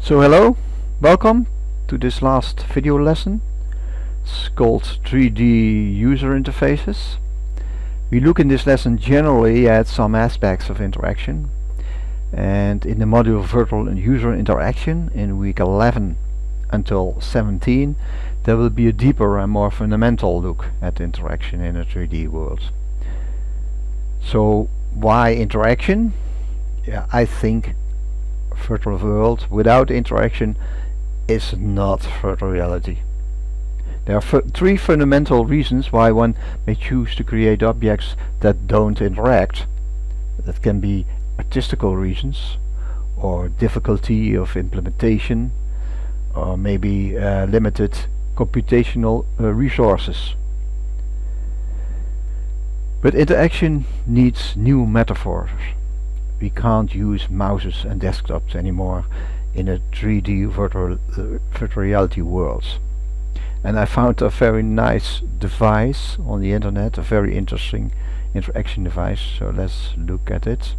So hello, welcome to this last video lesson. It's called 3D user interfaces. We look in this lesson generally at some aspects of interaction, and in the module virtual and user interaction in week 11 until 17 there will be a deeper and more fundamental look at interaction in a 3D world. So why interaction? I think virtual world without interaction is not virtual reality. There are three fundamental reasons why one may choose to create objects that don't interact. That can be artistical reasons, or difficulty of implementation, or maybe limited computational resources. But interaction needs new metaphors. We can't use mouses and desktops anymore in a 3D virtual reality world. And I found a very nice device on the internet, a very interesting interaction device, so let's look at it.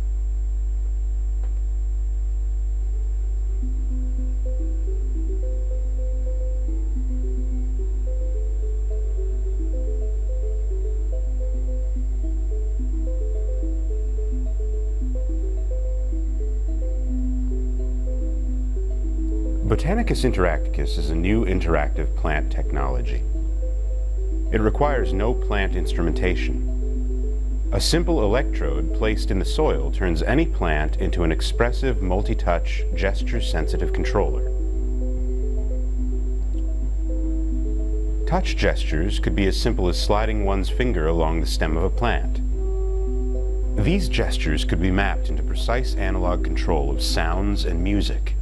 Botanicus interacticus is a new interactive plant technology. It requires no plant instrumentation. A simple electrode placed in the soil turns any plant into an expressive, multi-touch, gesture-sensitive controller. Touch gestures could be as simple as sliding one's finger along the stem of a plant. These gestures could be mapped into precise analog control of sounds and music.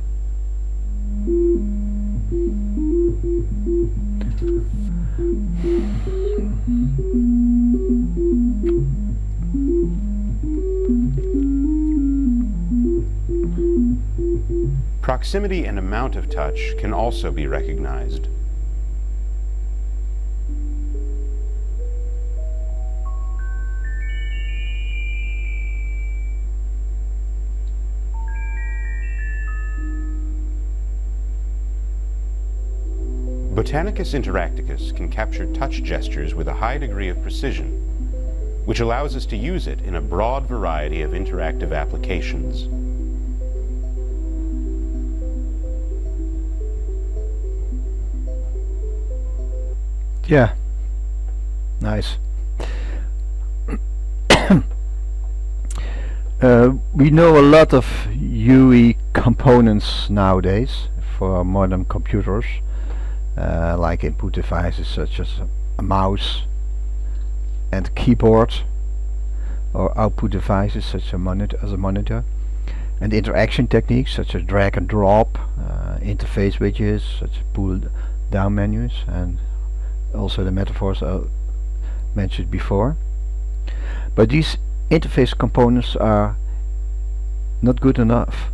Proximity and amount of touch can also be recognized. Botanicus interacticus can capture touch gestures with a high degree of precision, which allows us to use it in a broad variety of interactive applications. Yeah, nice. We know a lot of UE components nowadays for modern computers, like input devices such as a mouse and keyboard, or output devices such as a monitor, and interaction techniques such as drag and drop, interface widgets such as pull down menus, and also the metaphors I mentioned before. But these interface components are not good enough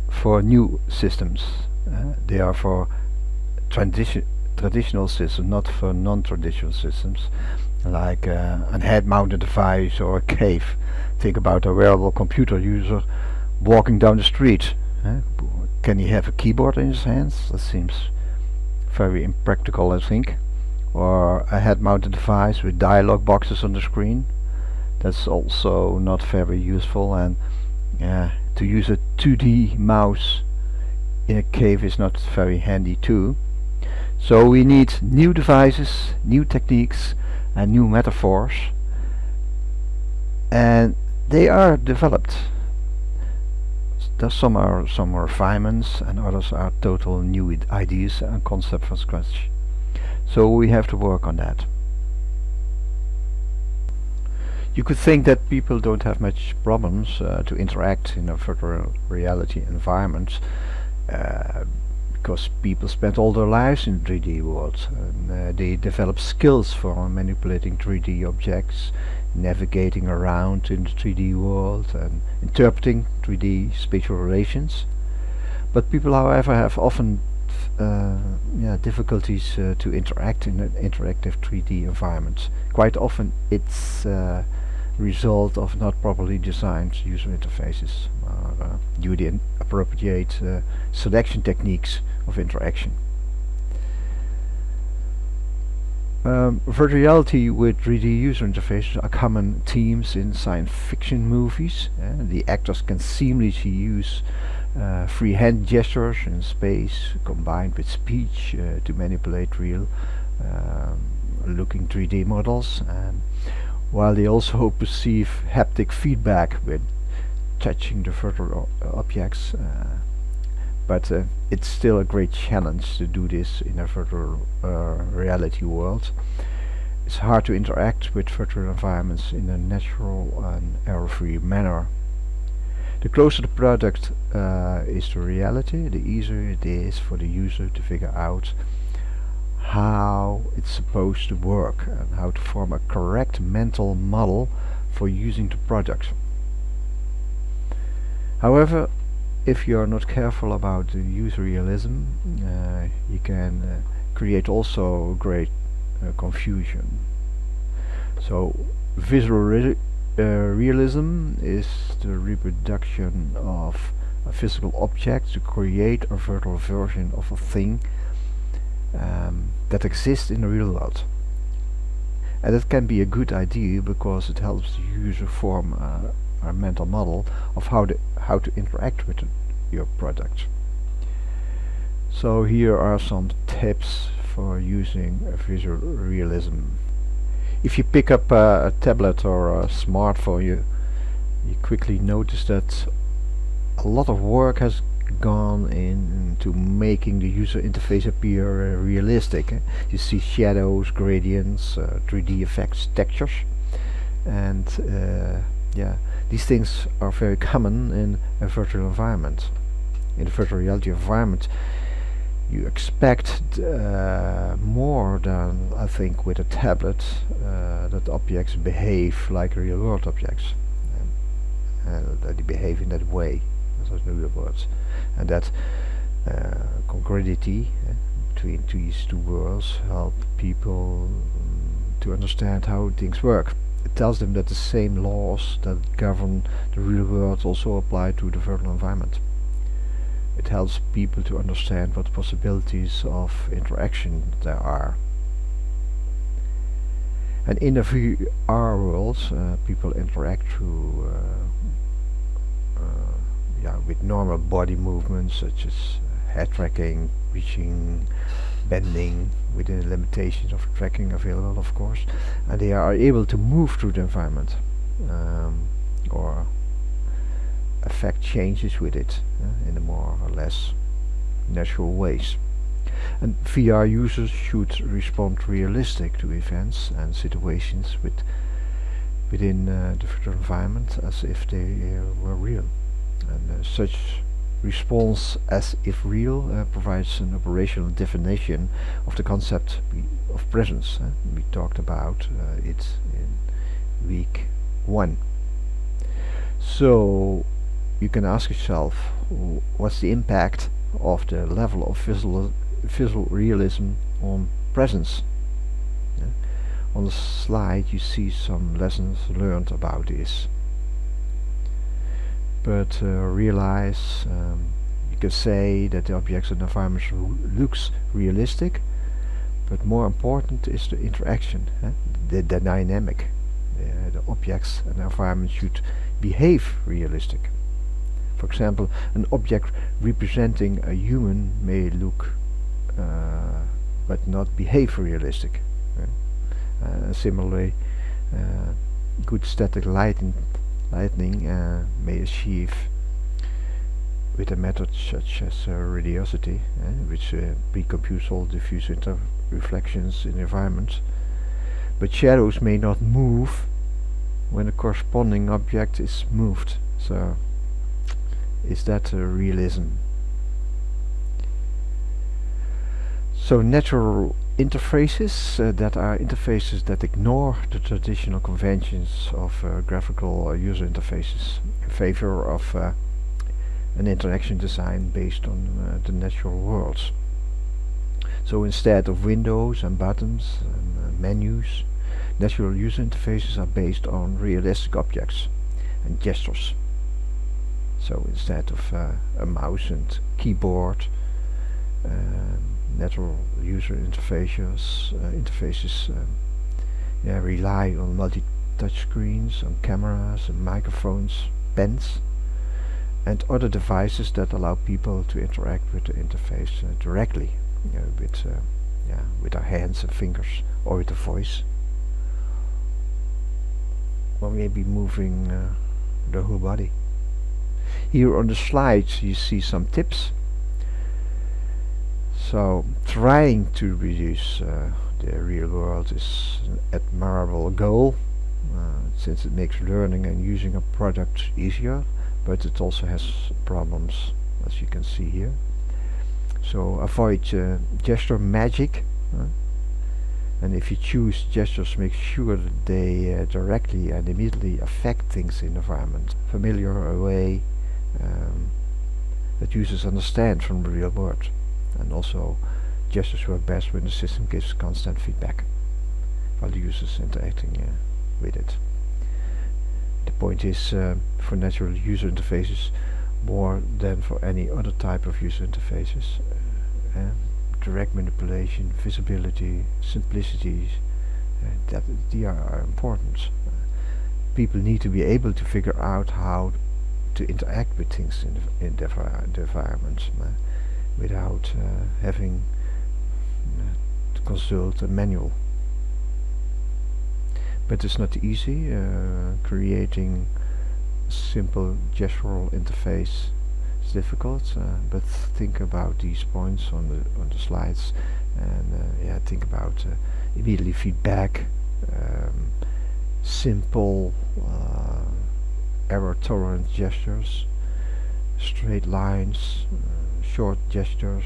for new systems. They are for traditional systems, not for non-traditional systems, like a head-mounted device or a cave. Think about a wearable computer user walking down the street. Can he have a keyboard in his hands? That seems very impractical, I think. Or a head-mounted device with dialog boxes on the screen. That's also not very useful, and to use a 2D mouse in a cave is not very handy too. So we need new devices, new techniques, and new metaphors, and they are developed. Some are some refinements, and others are total new ideas and concepts from scratch. So we have to work on that. You could think that people don't have much problems to interact in a virtual reality environment, because people spend all their lives in 3D world, and they develop skills for manipulating 3D objects, navigating around in the 3D world, and interpreting 3D spatial relations. But people, however, have often difficulties to interact in an interactive 3D environment. Quite often it's result of not properly designed user interfaces due to appropriate selection techniques of interaction. Virtual reality with 3D user interfaces are common themes in science fiction movies. The actors can seamlessly use free hand gestures in space combined with speech to manipulate real looking 3D models, while they also perceive haptic feedback when touching the virtual objects. But it's still a great challenge to do this in a virtual reality world. It's hard to interact with virtual environments in a natural and error-free manner. The closer the product is to reality, the easier it is for the user to figure out how it's supposed to work and how to form a correct mental model for using the product. However, if you are not careful about the user realism, you can create also great confusion. So visual realism is the reproduction of a physical object to create a virtual version of a thing that exists in the real world. And that can be a good idea because it helps the user form a mental model of how to interact with your product. So here are some tips for using visual realism. If you pick up a tablet or a smartphone, you quickly notice that a lot of work has gone into making the user interface appear realistic. You see shadows, gradients, 3D effects, textures, and these things are very common in a virtual environment. In a virtual reality environment, you expect more than, I think, with a tablet, that objects behave like real world objects, and that they behave in that way, those are the words, and that congruity between these two worlds help people to understand how things work. It tells them that the same laws that govern the real world also apply to the virtual environment. It helps people to understand what possibilities of interaction there are. And in the VR world, people interact through with normal body movements such as head tracking, reaching, bending, within the limitations of tracking available, of course, and they are able to move through the environment or affect changes with it in a more or less natural ways. And VR users should respond realistic to events and situations within the virtual environment as if they were real. And such response as if real provides an operational definition of the concept of presence. We talked about it in week 1. So you can ask yourself, what's the impact of the level of visual realism on presence? On the slide you see some lessons learned about this. But realize you can say that the objects and environment looks realistic, but more important is the interaction, the dynamic. The objects and environment should behave realistic. For example, an object representing a human may look but not behave realistic. Similarly, good static lightning may achieve with a method such as radiosity, which pre-computes all diffuse reflections in the environment, but shadows may not move when the corresponding object is moved. So is that realism? So natural interfaces that are interfaces that ignore the traditional conventions of graphical user interfaces in favor of an interaction design based on the natural worlds. So instead of windows and buttons and menus, natural user interfaces are based on realistic objects and gestures. So instead of a mouse and keyboard, natural user interfaces rely on multi-touch screens, on cameras and microphones, pens, and other devices that allow people to interact with the interface directly, with their hands and fingers, or with the voice, or maybe moving the whole body. Here on the slides you see some tips. So trying to reduce the real world is an admirable goal, since it makes learning and using a product easier, but it also has problems, as you can see here. So avoid gesture magic, and if you choose gestures, make sure that they directly and immediately affect things in the environment. Familiar way that users understand from the real world. And also gestures work best when the system gives constant feedback while the user is interacting with it. The point is, for natural user interfaces, more than for any other type of user interfaces, direct manipulation, visibility, simplicity, that they are important. People need to be able to figure out how to interact with things in the environment without having to consult a manual. But it's not easy. Creating a simple gestural interface is difficult, but think about these points on the slides, and think about immediately feedback, simple error-tolerant gestures, straight lines, short gestures.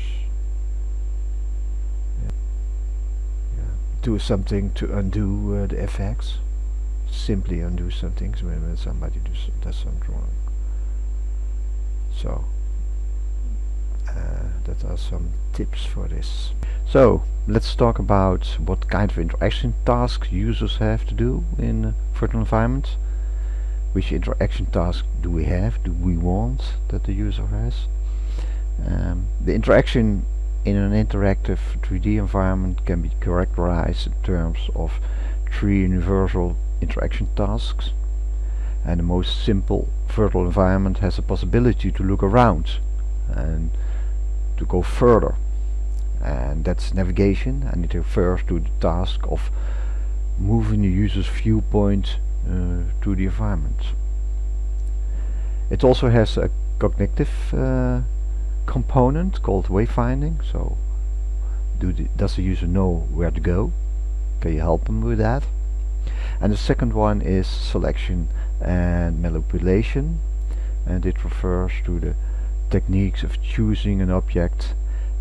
Do something to undo the effects. Simply undo some things when somebody does something wrong. So that are some tips for this. So let's talk about what kind of interaction tasks users have to do in virtual environments. Which interaction task do we have? Do we want that the user has? The interaction in an interactive 3D environment can be characterized in terms of 3 universal interaction tasks, and the most simple virtual environment has a possibility to look around and to go further, and that's navigation, and it refers to the task of moving the user's viewpoint to the environment. It also has a cognitive component called wayfinding. So does the user know where to go? Can you help them with that? And the second one is selection and manipulation, and it refers to the techniques of choosing an object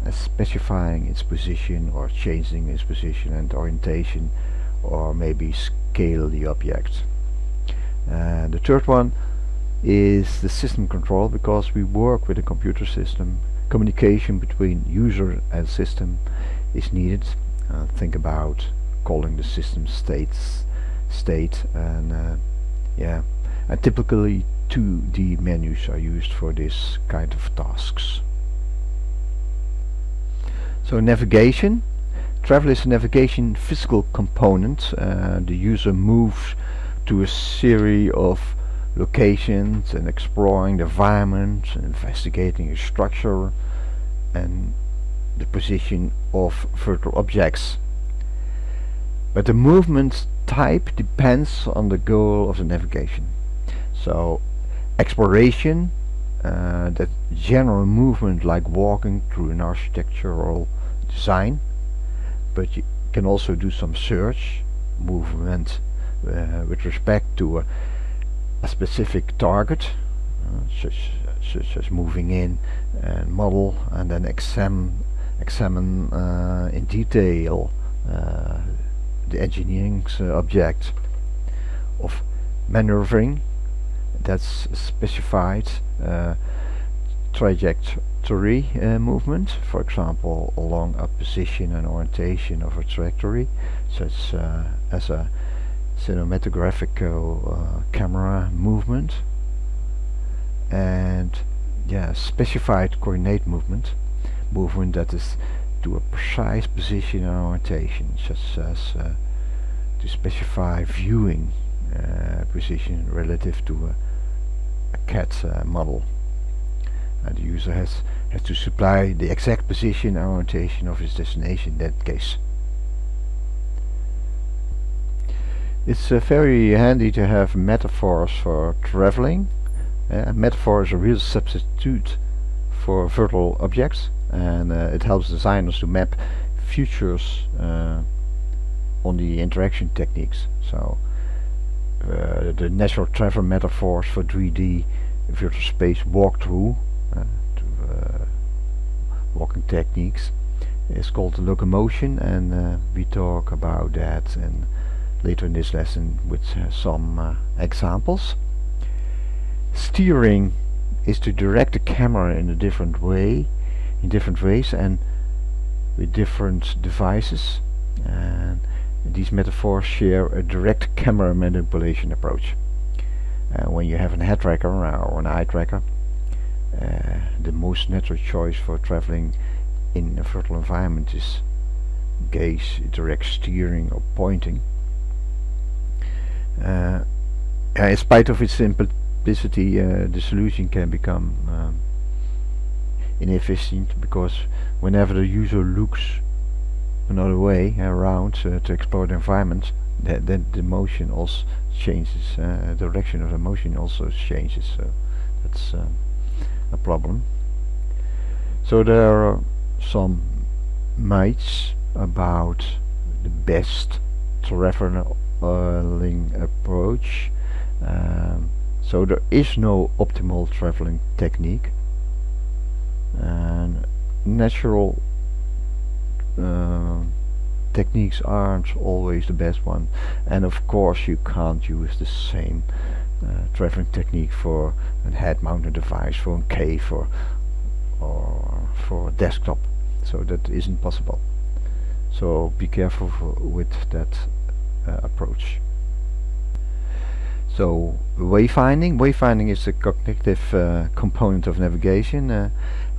and specifying its position or changing its position and orientation, or maybe scale the object. And the third one is the system control, because we work with a computer system. Communication between user and system is needed. Think about calling the system state, and and typically 2D menus are used for this kind of tasks. So navigation. Travel is a navigation physical component. The user moves to a series of locations and exploring the environment, investigating the structure and the position of virtual objects. But the movement type depends on the goal of the navigation. So exploration, that general movement like walking through an architectural design, but you can also do some search movement with respect to a specific target, such as moving in and model and then examine in detail the engineering object. Of maneuvering, that's specified trajectory movement, for example along a position and orientation of a trajectory, such as a cinematographic camera movement. and specified coordinate movement that is to a precise position and orientation, such as to specify viewing position relative to a CAD model. The user has to supply the exact position and orientation of his destination in that case. It's very handy to have metaphors for traveling. A metaphor is a real substitute for virtual objects, and it helps designers to map futures on the interaction techniques. So the natural travel metaphors for 3D virtual space walkthrough, walking techniques, is called locomotion, and we talk about that and later in this lesson with some examples. Steering is to direct the camera in different ways and with different devices, and these metaphors share a direct camera manipulation approach. When you have a head tracker or an eye tracker, the most natural choice for traveling in a virtual environment is gaze, direct steering or pointing. In spite of its simplicity, the solution can become inefficient, because whenever the user looks another way around to explore the environment, then the motion also changes, the direction of the motion also changes, so that's a problem. So there are some myths about the best traveling approach. So there is no optimal traveling technique, and natural techniques aren't always the best one, and of course you can't use the same traveling technique for a head-mounted device, for a cave, or for a desktop. So that isn't possible. So be careful with that approach. So wayfinding is a cognitive component of navigation,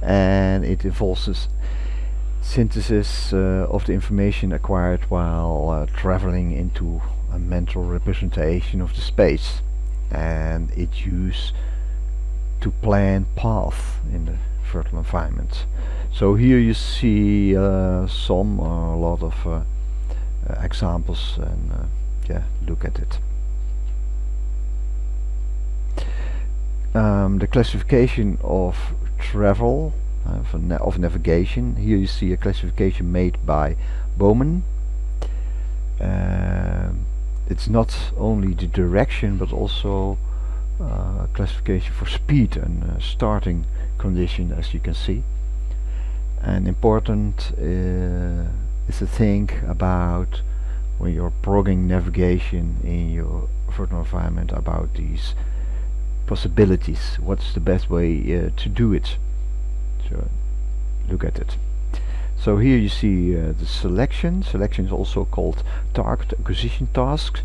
and it involves synthesis of the information acquired while traveling into a mental representation of the space, and it's used to plan path in the virtual environment. So here you see a lot of examples, and look at it. The classification of travel, of navigation. Here you see a classification made by Bowman. It's not only the direction, but also classification for speed and starting condition, as you can see. And important is to think about, when you're programming navigation in your virtual environment, about these possibilities. What's the best way to do it? So look at it. So here you see the selection. Selection is also called target acquisition tasks.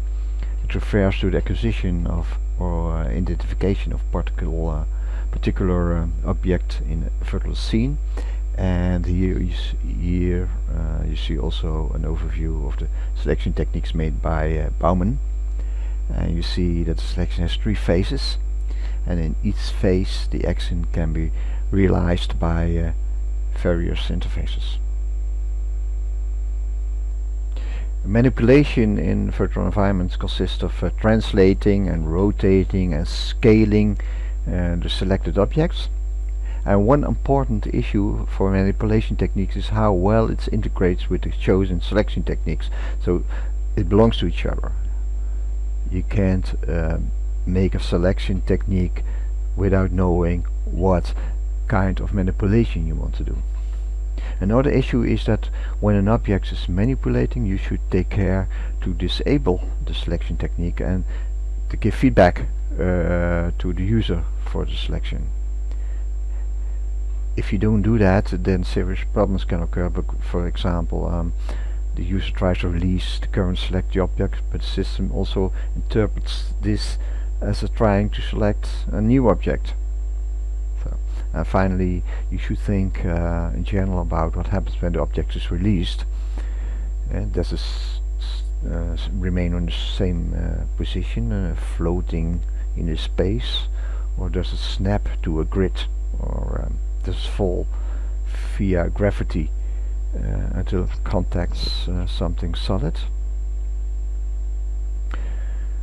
It refers to the acquisition of or identification of particular object in a virtual scene. And here you see also an overview of the selection techniques made by Bowman. And you see that the selection has 3 phases, and in each phase the action can be realized by various interfaces. Manipulation in virtual environments consists of translating and rotating and scaling the selected objects. And one important issue for manipulation techniques is how well it integrates with the chosen selection techniques. So it belongs to each other. You can't make a selection technique without knowing what kind of manipulation you want to do. Another issue is that when an object is manipulating, you should take care to disable the selection technique and to give feedback to the user for the selection. If you don't do that, then serious problems can occur. For example, the user tries to release the current selected object, but the system also interprets this as trying to select a new object. And finally, you should think in general about what happens when the object is released. Does it remain on the same position, floating in the space, or does it snap to a grid, or does it fall via gravity until it contacts something solid?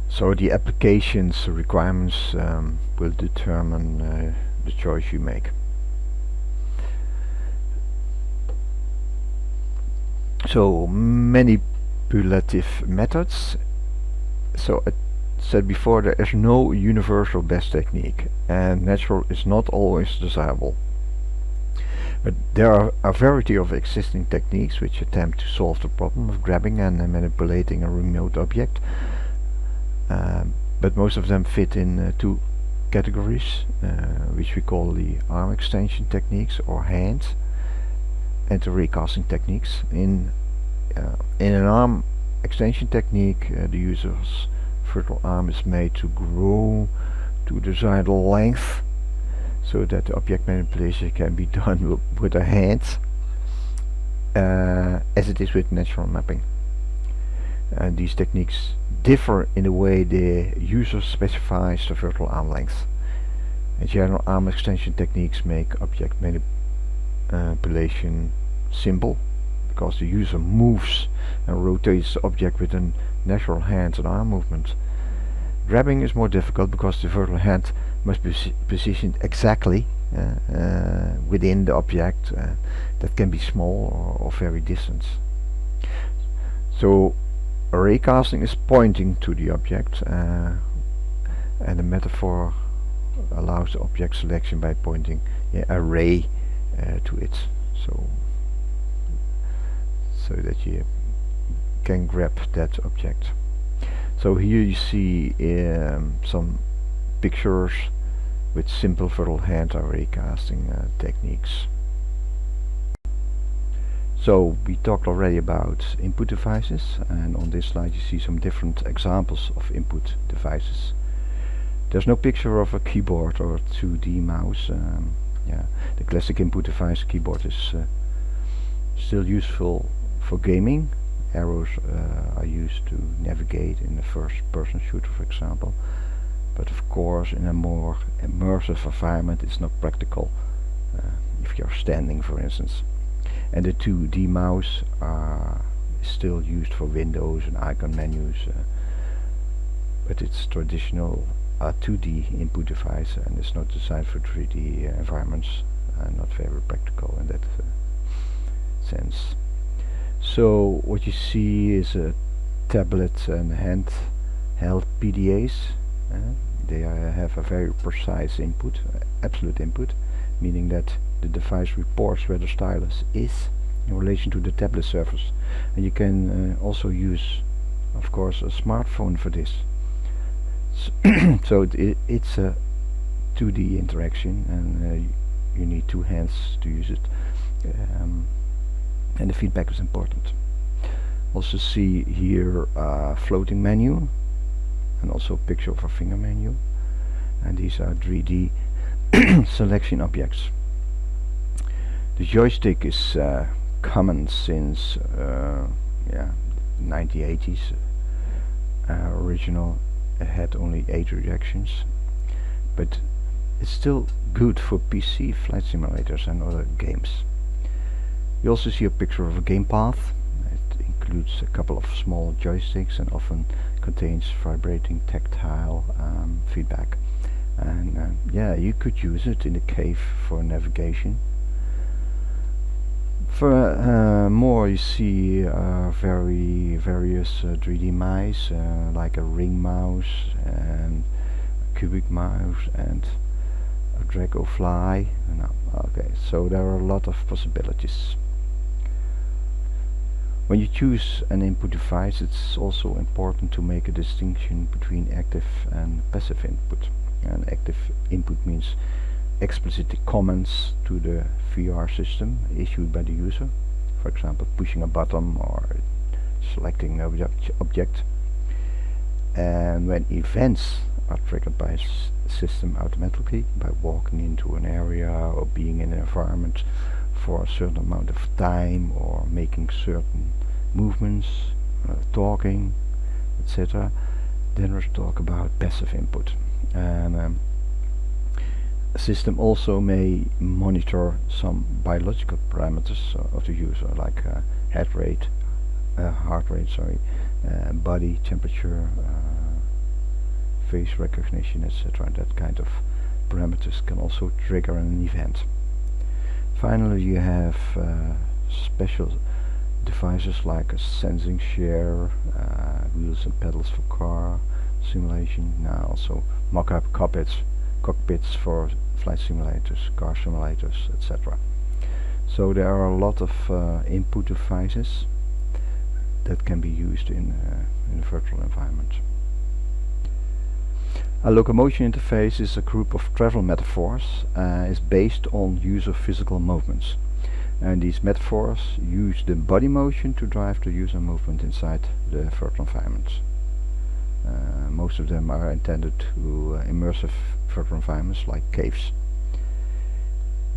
So the applications requirements will determine the choice you make. So manipulative methods. So I said before, there is no universal best technique, and natural is not always desirable. But there are a variety of existing techniques which attempt to solve the problem of grabbing and manipulating a remote object. But most of them fit in two categories, which we call the arm extension techniques or hand, and the recasting techniques. In an arm extension technique, the user's vertical arm is made to grow to the desired length, so that the object manipulation can be done with a hand, as it is with natural mapping. And these techniques differ in the way the user specifies the vertical arm length. In general, arm extension techniques make object manipulation simple, because the user moves and rotates the object with a natural hand and arm movement. Grabbing is more difficult because the vertical hand must be positioned exactly within the object that can be small or very distant. So raycasting is pointing to the object, and the metaphor allows the object selection by pointing a ray to it, so that you can grab that object. So here you see some pictures with simple vertical hand or raycasting techniques. So we talked already about input devices, and on this slide you see some different examples of input devices. There's no picture of a keyboard or a 2D mouse. The classic input device keyboard is still useful for gaming. Arrows are used to navigate in a first-person shooter, for example. But of course, in a more immersive environment, it's not practical if you're standing, for instance. And the 2D mouse is still used for windows and icon menus, but it's traditional 2D input device, and it's not designed for 3D environments, and not very practical in that sense. So what you see is a tablet and handheld PDAs. They have a very precise input, absolute input, meaning that the device reports where the stylus is in relation to the tablet surface. And you can also use, of course, a smartphone for this. So it's a 2D interaction, and you need two hands to use it. And the feedback is important. Also see here a floating menu, and also a picture of a finger menu. And these are 3D selection objects. The joystick is common since 1980s. Original had only 8 directions, but it's still good for PC flight simulators and other games. You also see a picture of a game path. It includes a couple of small joysticks and often contains vibrating tactile feedback. And you could use it in a cave for navigation. For more, you see various 3D mice, like a ring mouse and a cubic mouse and a dragonfly. Okay, so there are a lot of possibilities. When you choose an input device, it's also important to make a distinction between active and passive input. And active input means explicit comments to the VR system issued by the user, for example pushing a button or selecting an object. And when events are triggered by system automatically by walking into an area or being in an environment for a certain amount of time or making certain movements, talking, etc. Then we talk about passive input. And a system also may monitor some biological parameters of the user, like heart rate, body temperature, face recognition, etc. That kind of parameters can also trigger an event. Finally, you have special devices like a sensing share, wheels and pedals for car simulation, now also mock-up cockpits for flight simulators, car simulators, etc. So there are a lot of input devices that can be used in a virtual environment. A locomotion interface is a group of travel metaphors, is based on user physical movements. And these metaphors use the body motion to drive the user movement inside the virtual environment. Most of them are intended to immersive virtual environments like caves.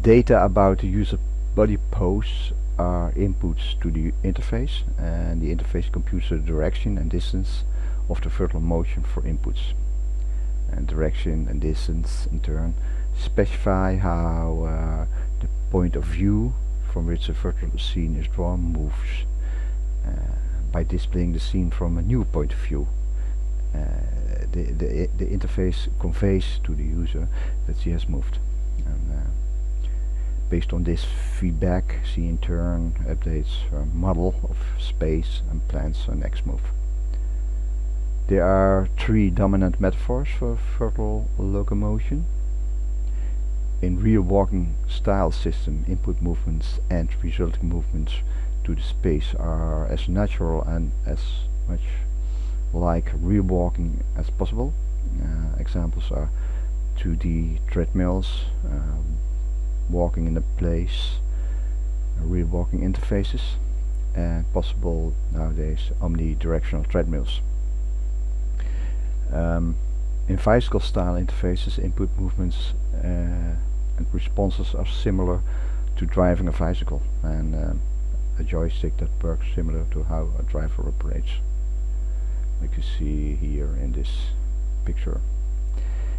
Data about the user body pose are inputs to the interface, and the interface computes the direction and distance of the virtual motion for inputs. And direction and distance in turn specify how the point of view from which the virtual scene is drawn moves by displaying the scene from a new point of view. The interface conveys to the user that she has moved, and based on this feedback, she in turn updates her model of space and plans her next move. There are three dominant metaphors for virtual locomotion. In real walking style system, input movements and resulting movements to the space are as natural and as much like real walking as possible. Examples are 2D treadmills, walking in a place, real walking interfaces, and possible nowadays omnidirectional treadmills. In bicycle style interfaces, input movements and responses are similar to driving a bicycle, and a joystick that works similar to how a driver operates, like you see here in this picture.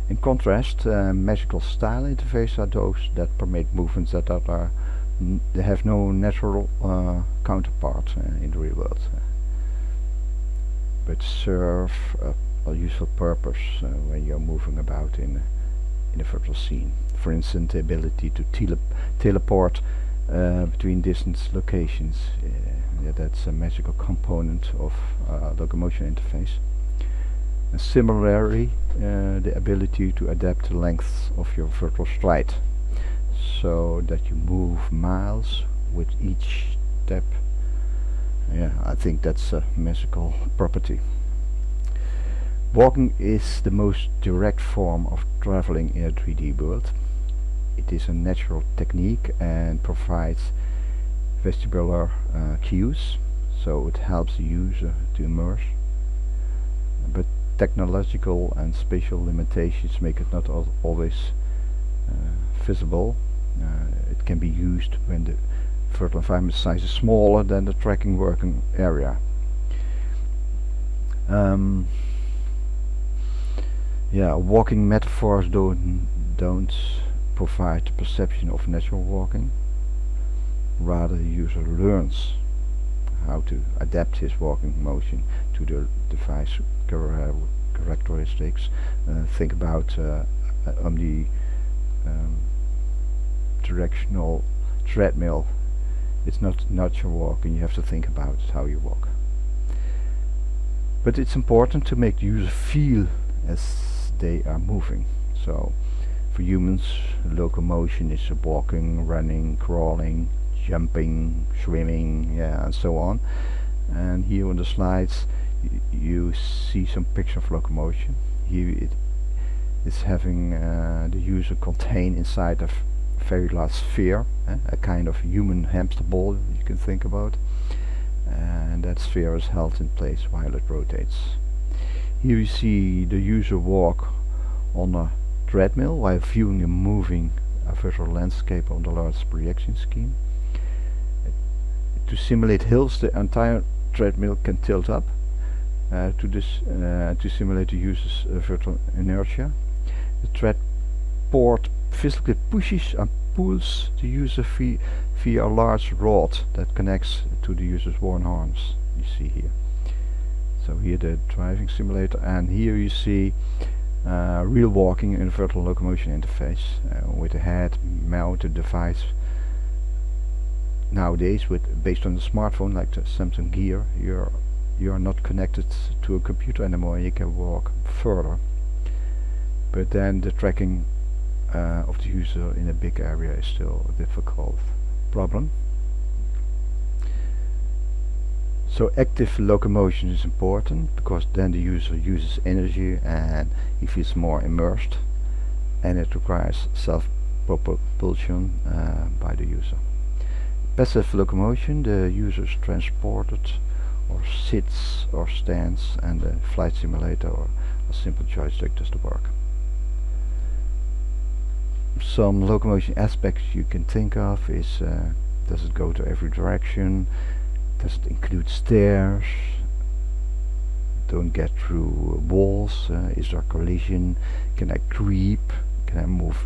In contrast, magical style interfaces are those that permit movements that they have no natural counterpart in the real world, but serve a useful purpose when you're moving about in a virtual scene. For instance, the ability to teleport between distant locations. That's a magical component of a locomotion interface. And similarly, the ability to adapt the length of your virtual stride, so that you move miles with each step. I think that's a magical property. Walking is the most direct form of traveling in a 3D world. It is a natural technique and provides vestibular cues, so it helps the user to immerse. But technological and spatial limitations make it not always visible. It can be used when the virtual environment size is smaller than the tracking working area. Walking metaphors don't provide the perception of natural walking. Rather, the user learns how to adapt his walking motion to the device characteristics. Think about omnidirectional treadmill. It's not natural walking, you have to think about how you walk. But it's important to make the user feel as they are moving. So for humans, locomotion is walking, running, crawling, jumping, swimming, and so on. And here on the slides you see some picture of locomotion. Here it's having the user contained inside a very large sphere, a kind of human hamster ball you can think about, and that sphere is held in place while it rotates. Here you see the user walk on a treadmill while viewing a moving virtual landscape on the large projection scheme. To simulate hills, the entire treadmill can tilt up to simulate the user's virtual inertia. The tread board physically pushes and pulls the user via a large rod that connects to the user's worn arms. You see here. So here the driving simulator, and here you see real walking in a virtual locomotion interface with a head-mounted device. Nowadays, based on the smartphone like the Samsung Gear, you are not connected to a computer anymore. You can walk further, but then the tracking of the user in a big area is still a difficult problem. So active locomotion is important because then the user uses energy and he feels more immersed, and it requires self-propulsion by the user. Passive locomotion, the user is transported or sits or stands, and the flight simulator or a simple joystick does the work. Some locomotion aspects you can think of is does it go to every direction? Does it include stairs? Don't get through walls? Is there collision? Can I creep? Can I move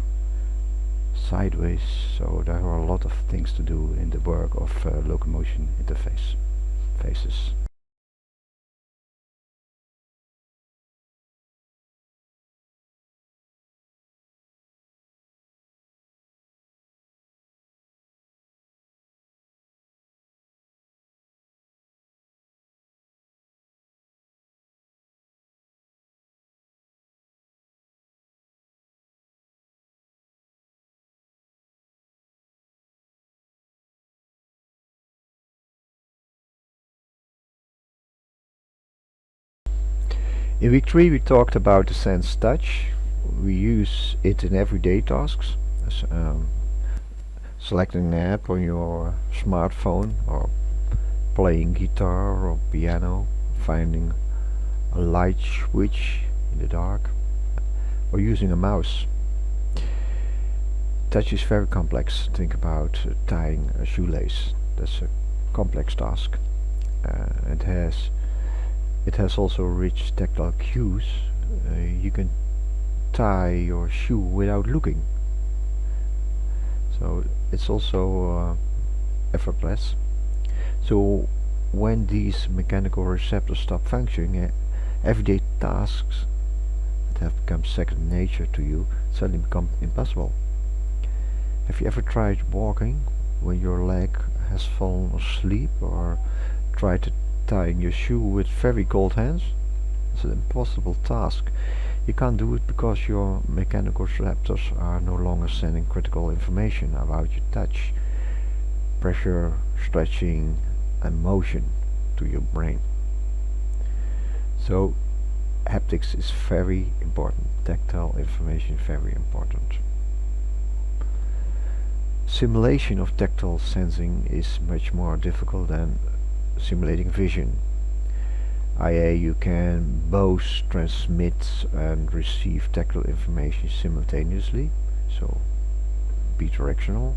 sideways? So there are a lot of things to do in the work of locomotion interfaces. In week 3 we talked about the sense touch. We use it in everyday tasks, as, selecting an app on your smartphone, or playing guitar or piano, finding a light switch in the dark, or using a mouse. Touch is very complex. Think about tying a shoelace. That's a complex task. It has also rich tactile cues. You can tie your shoe without looking. So it's also effortless. So when these mechanical receptors stop functioning, everyday tasks that have become second nature to you suddenly become impossible. Have you ever tried walking when your leg has fallen asleep, or tried tying your shoe with very cold hands? It's an impossible task. You can't do it because your mechanical receptors are no longer sending critical information about your touch, pressure, stretching and motion to your brain. So haptics is very important. Tactile information very important. Simulation of tactile sensing is much more difficult than simulating vision, i.e. you can both transmit and receive tactile information simultaneously, so bidirectional.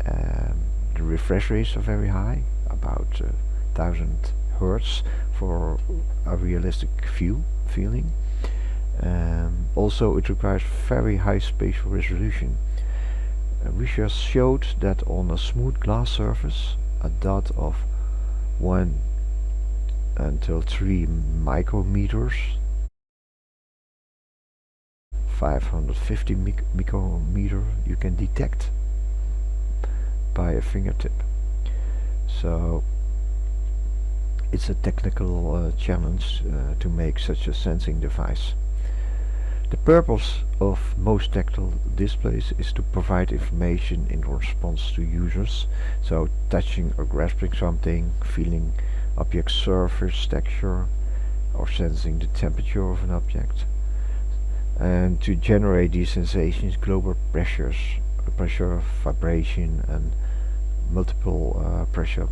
The refresh rates are very high, about 1000 Hertz for a realistic feeling. Also it requires very high spatial resolution. Research showed that on a smooth glass surface, a dot of 1 until 3 micrometers, 550 micrometer, you can detect by a fingertip. So it's a technical challenge to make such a sensing device. The purpose of most tactile displays is to provide information in response to users, so touching or grasping something, feeling object surface texture, or sensing the temperature of an object. And to generate these sensations, global pressure, vibration and multiple pressures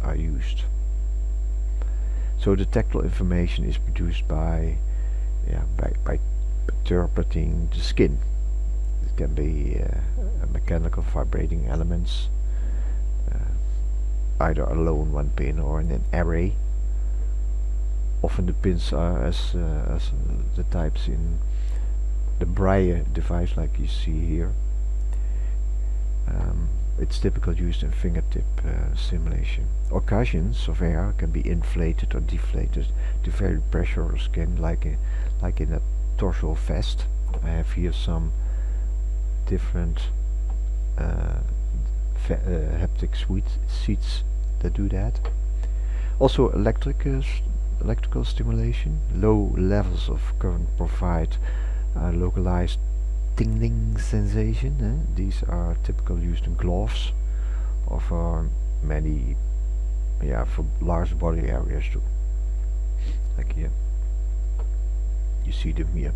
are used. So the tactile information is produced by interpreting the skin. It can be mechanical vibrating elements, either alone one pin or in an array. Often the pins are as the types in the Braille device, like you see here. It's typically used in fingertip simulation. Occasions of air can be inflated or deflated to vary pressure of skin, like in a torso vest. I have here some different haptic seats that do that. Also electrical stimulation. Low levels of current provide localized tingling sensation. These are typically used in gloves or for many, for large body areas too. Like here, you see them here.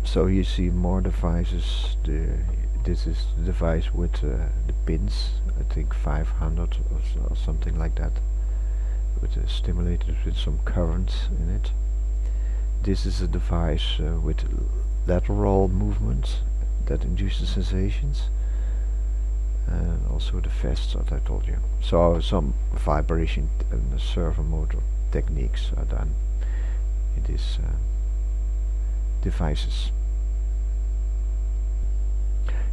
So you see more devices. This is the device with the pins. I think 500 or something like that, with stimulated with some current in it. This is a device with lateral movement that induces sensations, and also the vests that I told you. So some vibration and servo motor techniques are done in these devices.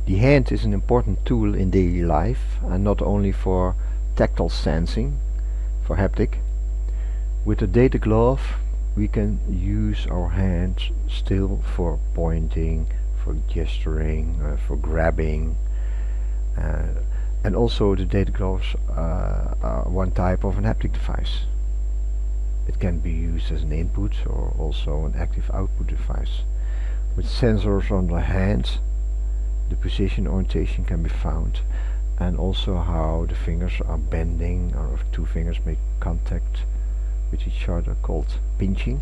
The hand is an important tool in daily life, and not only for tactile sensing, for haptic. With a data glove we can use our hands still for pointing, for gesturing, for grabbing, and also the data gloves are one type of an haptic device. It can be used as an input or also an active output device. With sensors on the hand, the position orientation can be found, and also how the fingers are bending, or if two fingers make contact with each other, called pinching.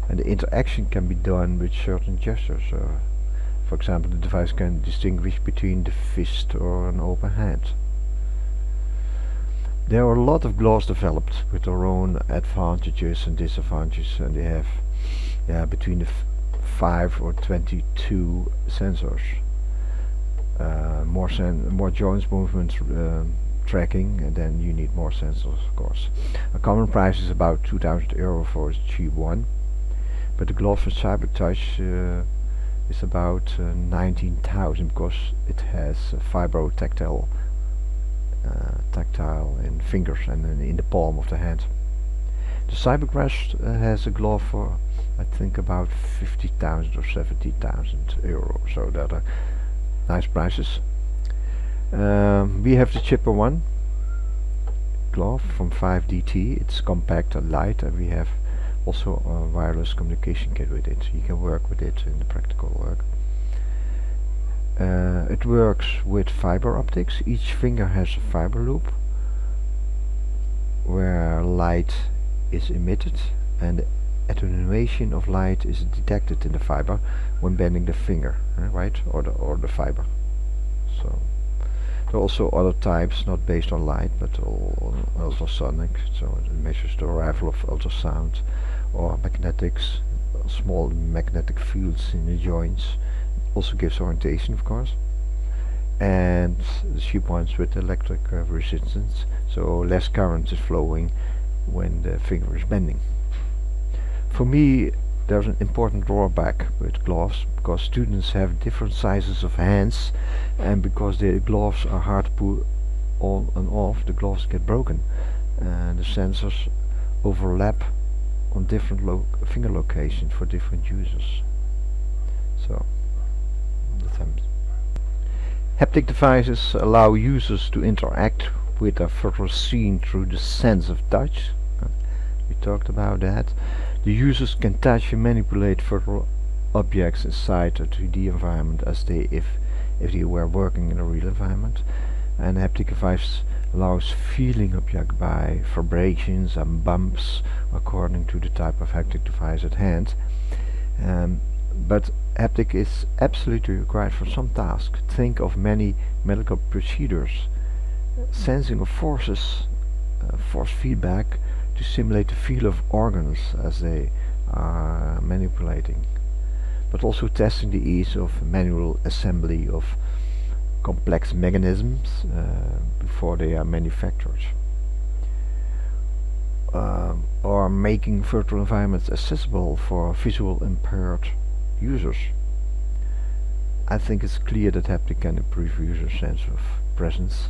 And the interaction can be done with certain gestures. For example, the device can distinguish between the fist or an open hand. There are a lot of gloves developed with their own advantages and disadvantages, and they have between the 5 or 22 sensors. More joints movements tracking, and then you need more sensors, of course. A common price is about €2,000 for a cheap one, but the glove with CyberTouch is about 19,000 because it has tactile in fingers and in the palm of the hand. The CyberQuest has a glove for I think about 50,000 or 70,000 euro, so that are nice prices. We have the cheaper one glove from 5DT. It's compact and light, and we have also a wireless communication kit with it. You can work with it in the practical work. It works with fiber optics. Each finger has a fiber loop where light is emitted, and the attenuation of light is detected in the fiber when bending the finger, right, or the fiber. So there are also other types, not based on light, but on ultrasonic. So it measures the arrival of ultrasound, or magnetics, small magnetic fields in the joints. Also gives orientation, of course. And the cheap ones with electric resistance, so less current is flowing when the finger is bending. For me, there's an important drawback with gloves, because students have different sizes of hands, and because the gloves are hard to put on and off, the gloves get broken, and the sensors overlap on different finger locations for different users. So the thumbs. Haptic devices allow users to interact with a virtual scene through the sense of touch. We talked about that. The users can touch and manipulate virtual objects inside a 3D environment as if they were working in a real environment. And haptic device allows feeling object by vibrations and bumps according to the type of haptic device at hand. But haptic is absolutely required for some tasks. Think of many medical procedures. Sensing of forces, force feedback to simulate the feel of organs as they manipulating, but also testing the ease of manual assembly of complex mechanisms before they are manufactured, or making virtual environments accessible for visual impaired users. I think it's clear that haptic can improve user sense of presence,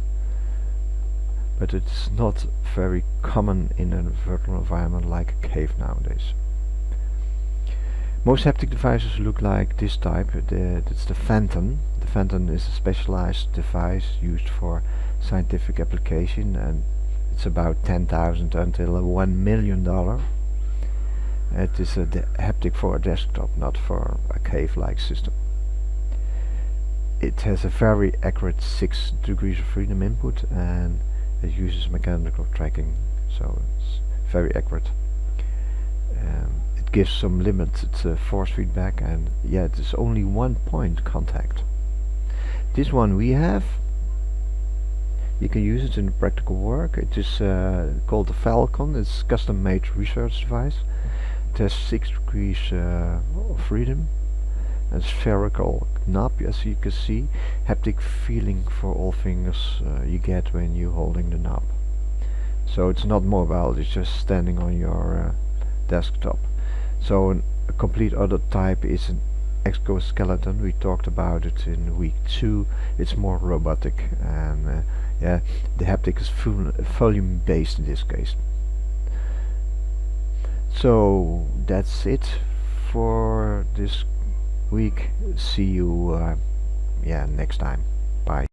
but it's not very common in a virtual environment like a cave nowadays. Most haptic devices look like this type. It's the Phantom. The Phantom is a specialized device used for scientific application, and it's about 10,000 until $1 million. It is a haptic for a desktop, not for a cave-like system. It has a very accurate 6 degrees of freedom input, and it uses mechanical tracking, so it's very accurate. It gives some limited force feedback, and yeah, it is only 1 point contact. This one we have, you can use it in practical work. It is called the Falcon. It's a custom-made research device. It has 6 degrees of freedom. A spherical knob, as you can see, haptic feeling for all fingers you get when you're holding the knob. So it's not mobile, it's just standing on your desktop. So a complete other type is an exoskeleton. We talked about it in week 2. It's more robotic, and yeah, the haptic is volume based in this case. So that's it for this week. See you next time. Bye.